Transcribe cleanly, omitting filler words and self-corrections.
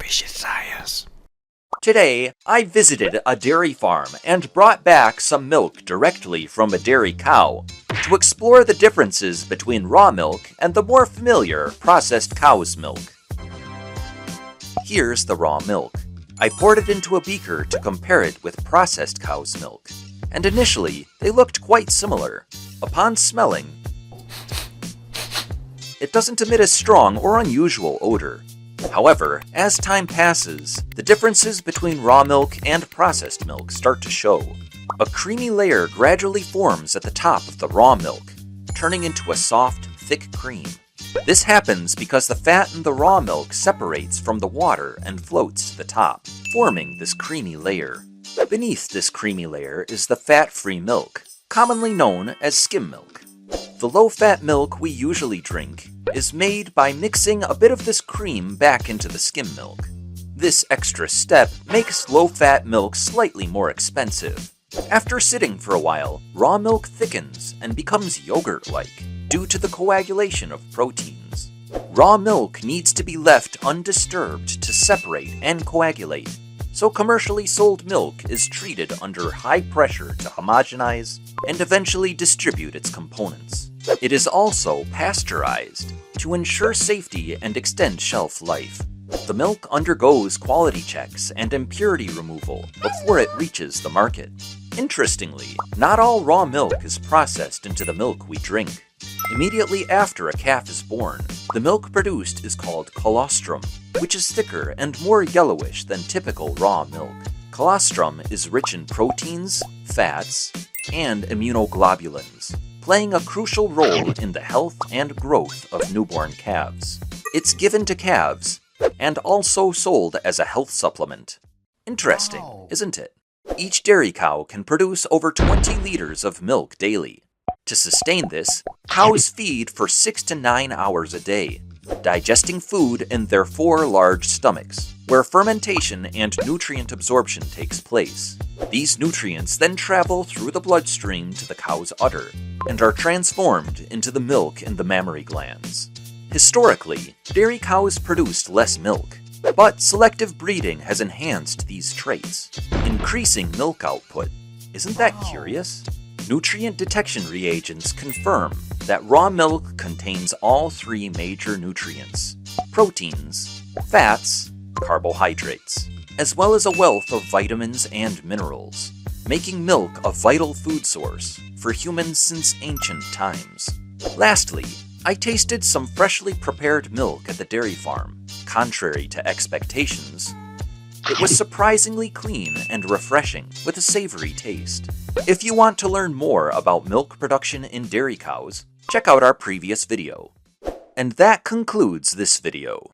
delicious science. Today, I visited a dairy farm and brought back some milk directly from a dairy cow to explore the differences between raw milk and the more familiar processed cow's milk. Here's the raw milk. I poured it into a beaker to compare it with processed cow's milk, and initially, they looked quite similar. Upon smelling, it doesn't emit a strong or unusual odor. However, as time passes, the differences between raw milk and processed milk start to show. A creamy layer gradually forms at the top of the raw milk, turning into a soft, thick cream. This happens because the fat in the raw milk separates from the water and floats to the top, forming this creamy layer. Beneath this creamy layer is the fat-free milk, commonly known as skim milk. The low-fat milk we usually drink is made by mixing a bit of this cream back into the skim milk. This extra step makes low-fat milk slightly more expensive. After sitting for a while, raw milk thickens and becomes yogurt-like due to the coagulation of proteins. Raw milk needs to be left undisturbed to separate and coagulate, so commercially sold milk is treated under high pressure to homogenize and eventually distribute its components. It is also pasteurized to ensure safety and extend shelf life. The milk undergoes quality checks and impurity removal before it reaches the market. Interestingly, not all raw milk is processed into the milk we drink. Immediately after a calf is born, the milk produced is called colostrum, which is thicker and more yellowish than typical raw milk. Colostrum is rich in proteins, fats, and immunoglobulins, playing a crucial role in the health and growth of newborn calves. It's given to calves and also sold as a health supplement. Interesting, isn't it? Each dairy cow can produce over 20 liters of milk daily. To sustain this, cows feed for 6 to 9 hours a day, digesting food in their 4 large stomachs, where fermentation and nutrient absorption takes place. These nutrients then travel through the bloodstream to the cow's udder and are transformed into the milk in the mammary glands. Historically, dairy cows produced less milk, but selective breeding has enhanced these traits, increasing milk output. Isn't that curious? Nutrient detection reagents confirm that raw milk contains all 3 major nutrients: proteins, fats, carbohydrates, as well as a wealth of vitamins and minerals, making milk a vital food source for humans since ancient times. Lastly, I tasted some freshly prepared milk at the dairy farm. Contrary to expectations, it was surprisingly clean and refreshing with a savory taste. If you want to learn more about milk production in dairy cows, check out our previous video. And that concludes this video.